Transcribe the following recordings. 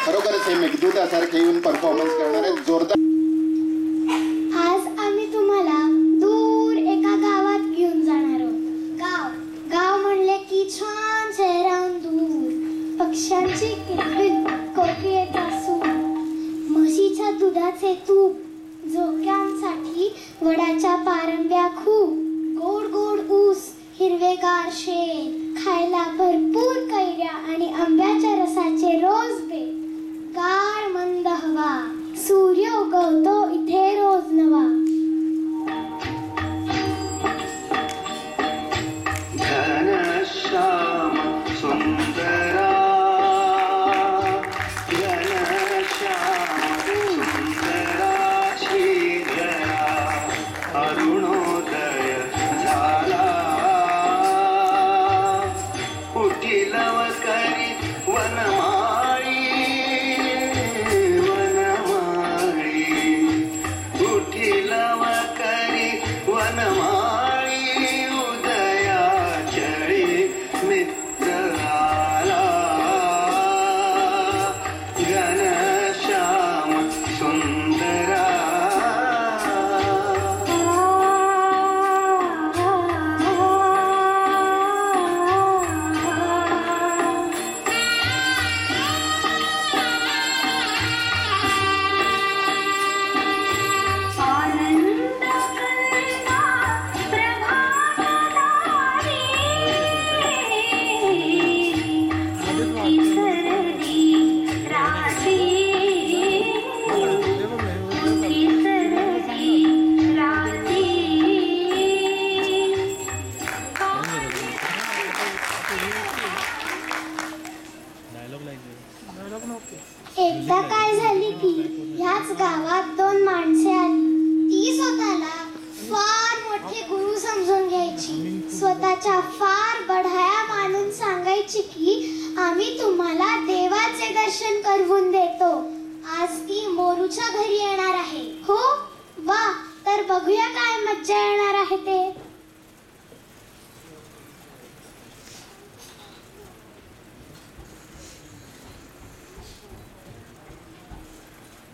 खरोखरच हे मेघदूतासारखे येऊन परफॉर्मन्स करणारे जोरदार. आज आम्ही तुम्हाला दूर एका गावात घेऊन जाणार आहोत. गाव म्हणले की छान शहराहून दूर पक्ष्यांची किलबिल, कोकिळेचा सूर, म्हशीच्या दुधाचे तूप, झोक्यांसाठी वडाच्या पारंब्या खूप, गोड गोड ऊस, हिरवेगार शेत, खायला भरपूर कैऱ्या आणि आंब्याच्या रसाचे रोज बेत, गार मंद हवा, सूर्य उगवतो इथे रोज नवा. घनश्याम सुंदरा, घनश्याम सुंदरा, श्रीधरा अरुणोदय झाला, उठील करी वनमाळी, वनमाळी, उठील करी वनमाळी, उदया चळी मित्र आला, घनश्याम सुंदरा. एकदा काय झाली की ह्याच गावात दोन माणसे आली. ती स्वतःला फार मोठे गुरु समजून घ्यायची, स्वतःच्या फार बढाया मानून सांगायची की आम्ही तुम्हाला देवाचे दर्शन करवून देतो. आज ती मोरूच्या घरी येणार आहे. हो वा, तर बघूया काय मज्जा येणार आहे ते.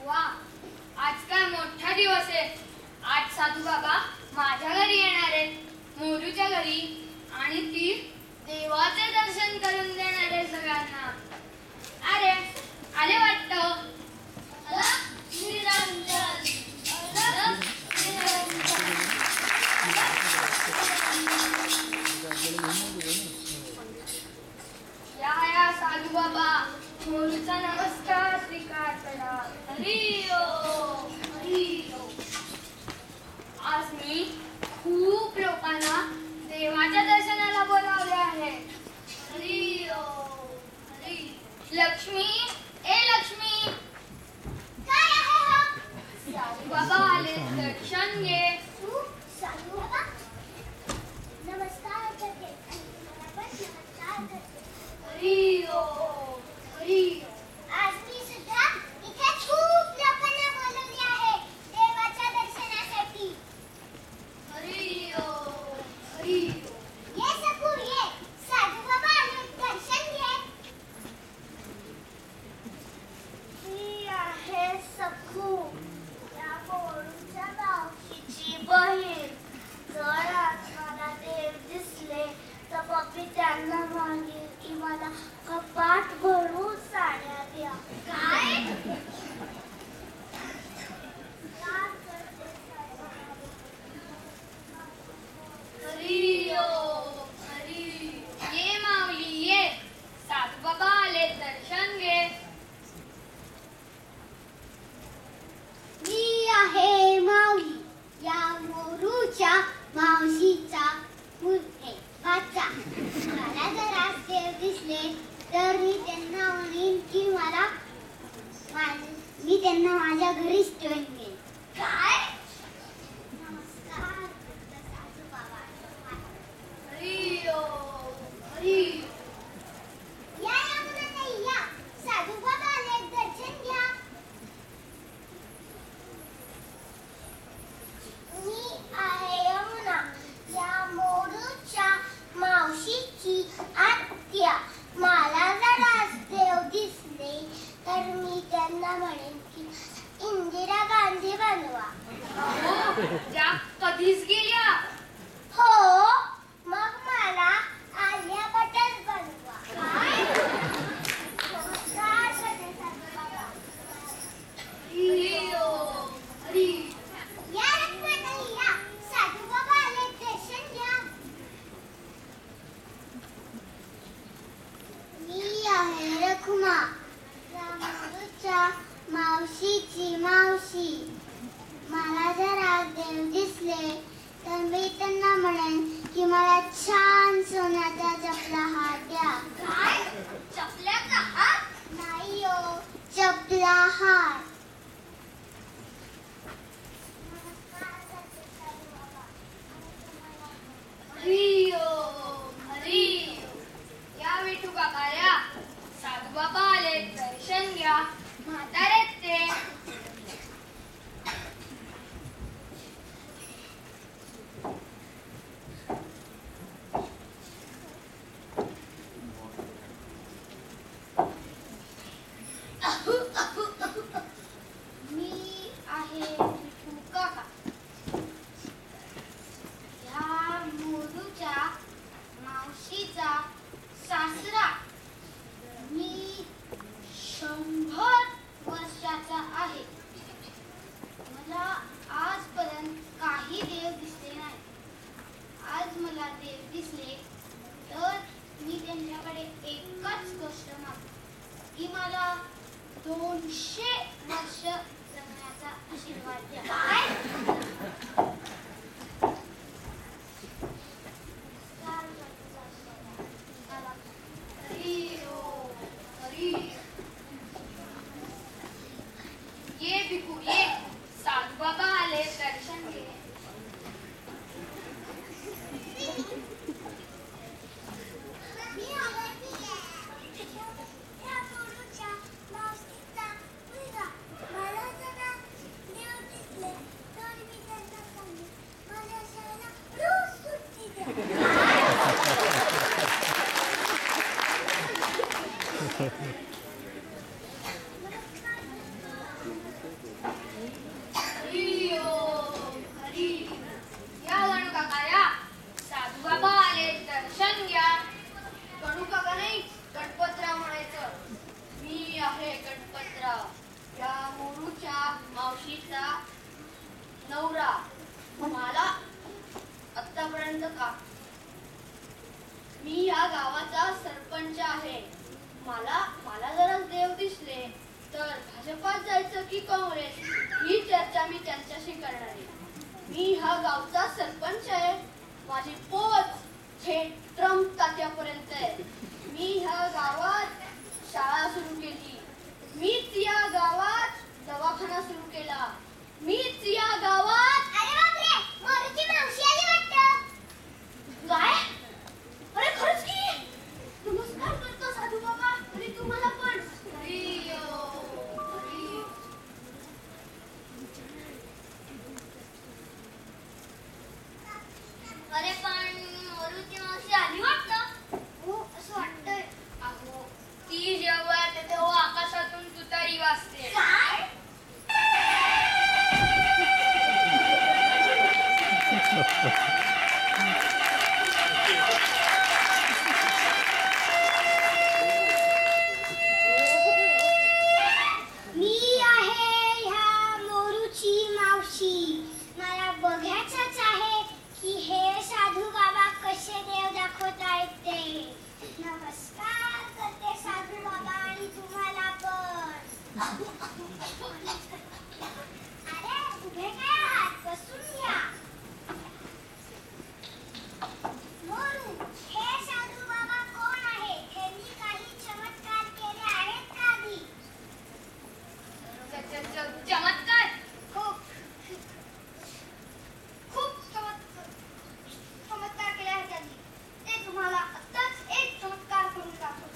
वा, आज काय मोठा दिवस आहे. आज साधू बाबा माझ्या घरी येणार आहेत, मोरूच्या घरी, आणि ती देवाचे दर्शन करून देणार आहे सगळ्यांना. अरे आले वाटतं. या साधू बाबा, मोरूचा नमस्कार स्वीकार करा. हरी ओम, हरी ओम. आज मी खूप लोकांना देवाच्या दर्शनाला बोलावले आहे. हरी ओम, हरी. लक्ष्मी, ए लक्ष्मी, काय आहे हा? साधू बाबा आले, दर्शन घे. तू साधू बाबा? नमस्कार करते. मला पण नमस्कार करते. हरी ओम, हरी ओम. आज मी सुद्धा इथे खूप लोकांना बोलवले आहे देवाच्या दर्शनासाठी. हरी ओम, हरी ओम. ये सकू ये, साधू बाबा आले, दर्शन घे. ही आहे सकू, या मोरूच्या मावशीची बहीण. जर आज मला देव दिसले तर मग मी त्यांना मागेल की मला कपाट भरून साड्या द्या. काय? हरी ओम, हरी. ये माऊली ये, साधू बाबा आले, दर्शन घे. मी आहे माऊली, या मोरूच्या मावशीचा भाचा. मला जर आज देव दिसले तर मी त्यांना म्हणेन की मी त्यांना माझ्या घरीच ठेवून घेईन. काय? नमस्कार साधू बाबा. हरी ओम, हरी. या या मुलांना या, साधू बाबा आले, दर्शन घ्या. मी आहे यमुना, या मोरूच्या मावशीची आत्या. मला जर आज देव दिसले तर मी त्यांना म्हणेन की इंदिरा गांधी बनवा. त्या कधीच गेल्या. हो, मग मला आलिया भट्टच बनवा. नमस्कार सगळे साधूबाबा. या रत्नाताई या. साधूबाबा आले, दर्शन घ्या. मी आहे रखुमा, रामाच्या मावशीची मावशी. मला जर आज देव दिसले तर मी त्यांना म्हणेन की मला छान सोन्याचा चपला हार द्या. काय? चपल्याचा हात? नाही हो, चपला हार. हरी या विठू काका या. साधू बाबा आले, दर्शन घ्या. म्हातारे ते. मी आहे विठू काका. ह्या मोरूच्या मावशीचा सासरा. मी 100 वर्षाचा आहे. मला आजपर्यंत काही देव दिसले नाही. आज मला देव दिसले तर मी त्यांच्याकडे एकच गोष्ट मागतो की मला 200 वर्ष जगण्याचा आशीर्वाद द्या. ये भिकू ये. साधू बाबा आले, दर्शन घे. मी आहे त्या मोरूच्या मावशीचा मुलगा. मला जरा देव दिसले तर मी त्यांना सांगेन माझ्या शाळेला रोज सुट्टी द्या. हरी या गणू काका या. साधू बाबा आले, दर्शन घ्या. गणू काका नाही, गणपतराव म्हणायचं. मी आहे गणपतराव, या मोरूच्या मावशीचा नवरा. मला आतापर्यंत का मी या गावाचा सरपंच आहे. मला जरा देव दिसले तर भाजपात जायचं की काँग्रेस ही चर्चा मी त्यांच्याशी करणार आहे. मी हा गावचा सरपंच आहे. माझी पोच थेट ट्रम्प तात्यापर्यंत आहे. मी ह्या गावात शाळा सुरू केली. मीच या गावात दवाखाना सुरू केला. मीच या गावात. अरे बापरे, मोरूची मावशी आली वाटतं. काय? अरे खरंच की. नमस्कार करतो साधू बाबा. आणि तुम्हाला पण. अरे पण मोरूची मावशी आली वाटतं. हो, असं वाटतंय. अहो, ती जेव्हा येते तेव्हा आकाशातून तुतारी वाजते. काय? मी आहे ह्या मोरूची मावशी. मला बघायचंच आहे की हे साधू बाबा कसे देव दाखवतायत ते. नमस्कार करते साधू बाबा आणि तुम्हाला पण. अरे उभे काय आहात, बसून घ्या. मोरू, हे साधू बाबा कोण आहे? त्यांनी काही चमत्कार केले आहेत का आधी? चमत्कार. खूप चमत्कार केले आहेत त्यांनी. ते तुम्हाला आत्ताच एक चमत्कार करून दाखवतो.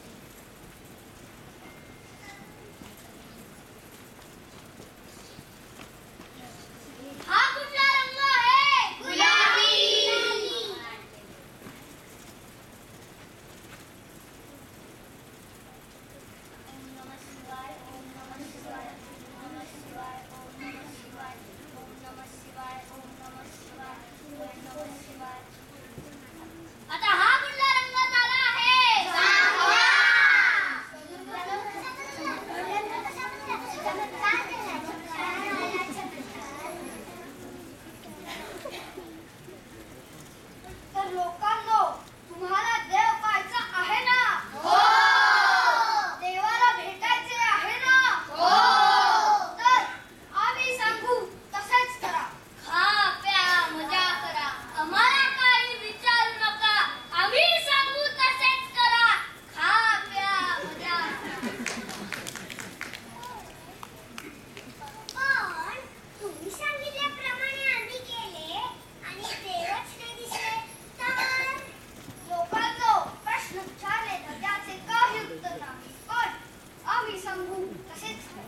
म्हणून तसेच करा.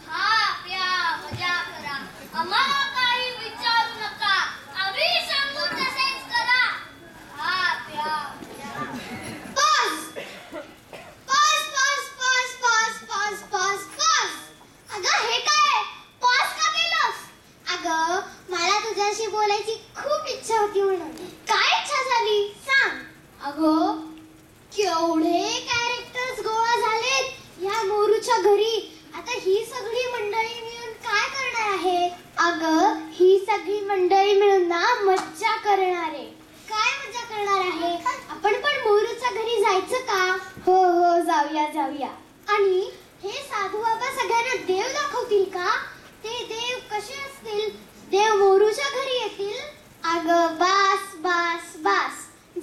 खा प्या मजा करा, आम्हाला काही विचारू नका, आम्ही सांगू तसेच करा. खा प्या मजा करा. Pause pause pause pause pause pause pause pause. अगं हे काय, पॉज का केलंस? अगं मला तुझ्याशी बोलायची खूप इच्छा होती म्हणून. काय इच्छा झाली सांग. अगं केवढे कॅरेक्टर्स गोळा झालेत या मोरूच्या घरी. आता ही सगळी मंडळी मिळून काय करणार आहे? अगं ही सगळी मंडळी मिळून ना मज्जा करणार आहे. काय मज्जा करणार आहे? आपण पण मोरूच्या घरी जायचं का? हो हो जाऊया जाऊया. आणि हे साधू बाबा सगळ्यांना देव दाखवतील का? ते देव कसे असतील? देव मोरूच्या घरी येतील? अगं बास बास बास,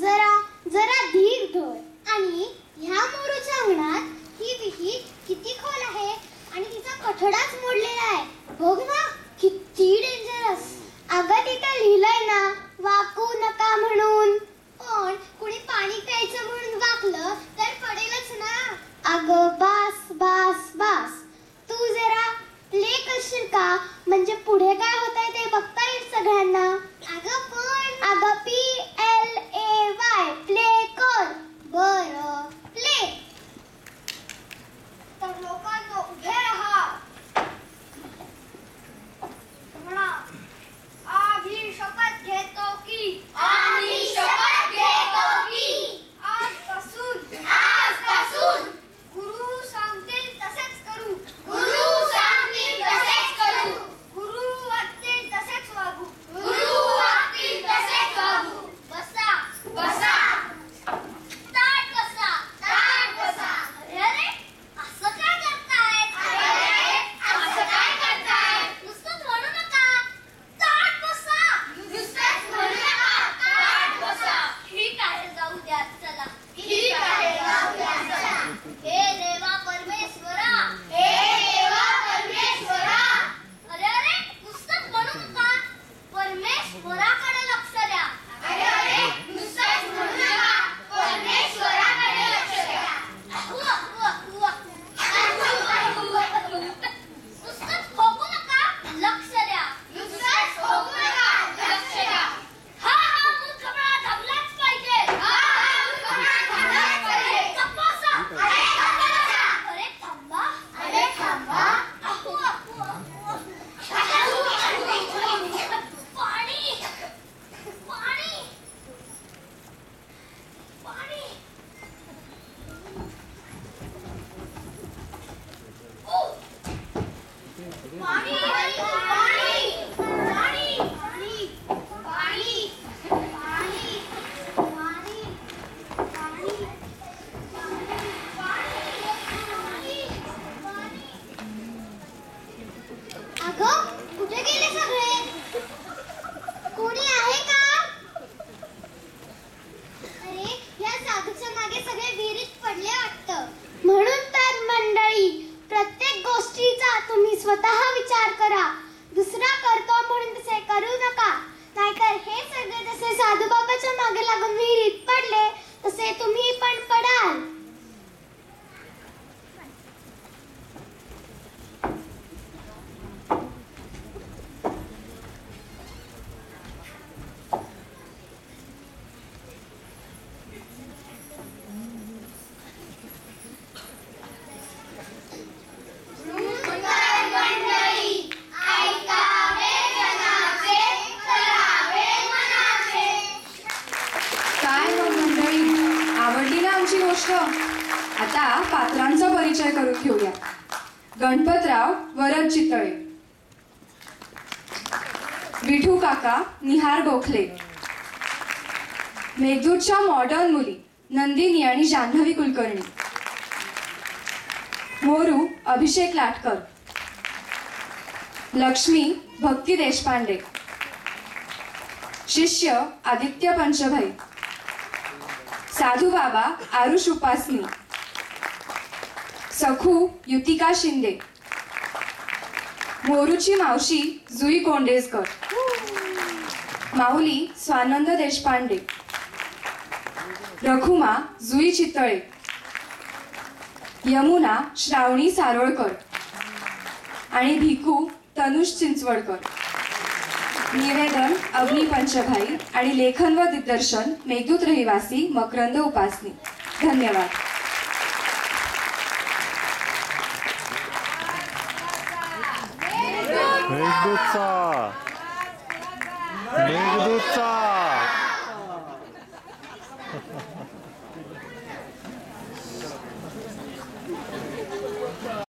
जरा जरा धीर धर. आणि ह्या मोरूच्या अंगणात ही विहीर किती खोल आहे आणि तिचा कठडाच मोडलेला आहे. बघ ना किती डेंजरस. अगं तिथे लिहिलंय ना वाकू नका म्हणून. पण कुणी पाणी प्यायचं म्हणून वाकलं तर पडेलच ना. अगं बास बास बास, तू जरा प्ले करशील का? म्हणजे पुढे काय होतंय ते बघता येईल सगळ्यांना. अगं PLAY प्ले कर. बरं प्ले. तर लोकांनो उभे राहा. म्हणा, आम्ही शपथ घेतो की आजपासून गुरु सांगतील तसेच करू. गुरु वागतील तसेच वागू. बसा. ताट बसा. अरे असं काय करताय? नुसतं म्हणू नका ताट बसा. ठीक आहे जाऊ द्या चला. हे देवा परमेश्वरा. अरे नुसतं म्हणू नका, परमेश्वराकडे लक्ष द्या. नुसतंच भोगू नका, लक्ष द्या. हा मूर्खपणा दबलाच पाहिजे. तपासा. अरे थांबा. अहो. पाणी. ओ पाणी. अगं कुठे गेले सगळे? कोणी आहे का? अरे या साधूच्या मागे सगळे विहिरीत पडले वाटतं. म्हणून तर मंडळी प्रत्येक गोष्टीचा तुम्ही स्वतः विचार करा. दुसरा करतो म्हणून तसे करू नका. नाहीतर हे सगळे जसे साधू बाबाच्या मागे लागून विहिरीत पडले तसे तुम्ही पण पडाल. काय मग मंडळी, आवडली ना आमची गोष्ट? आता पात्रांचा परिचय करून घेऊया. गणपतराव वरद चितळे, विठू काका निहार गोखले, मेघदूतच्या मॉडर्न मुली नंदिनी आणि जान्हवी कुलकर्णी, मोरू अभिषेक लाटकर, लक्ष्मी भक्ती देशपांडे, शिष्य आदित्य पंचभाई, साधू बाबा आरुष उपासनी, सखू युतिका शिंदे, मोरूची मावशी जुई कोंडेजकर, माऊली स्वानंद देशपांडे, रखुमा जुई चितळे, यमुना श्रावणी सारोळकर आणि भिकू तनुष चिंचवडकर. निवेदन अग्नी पंचभाई आणि लेखन व दिग्दर्शन मेघदूत रहिवासी मकरंद उपासनी. धन्यवाद. मेघदूतचा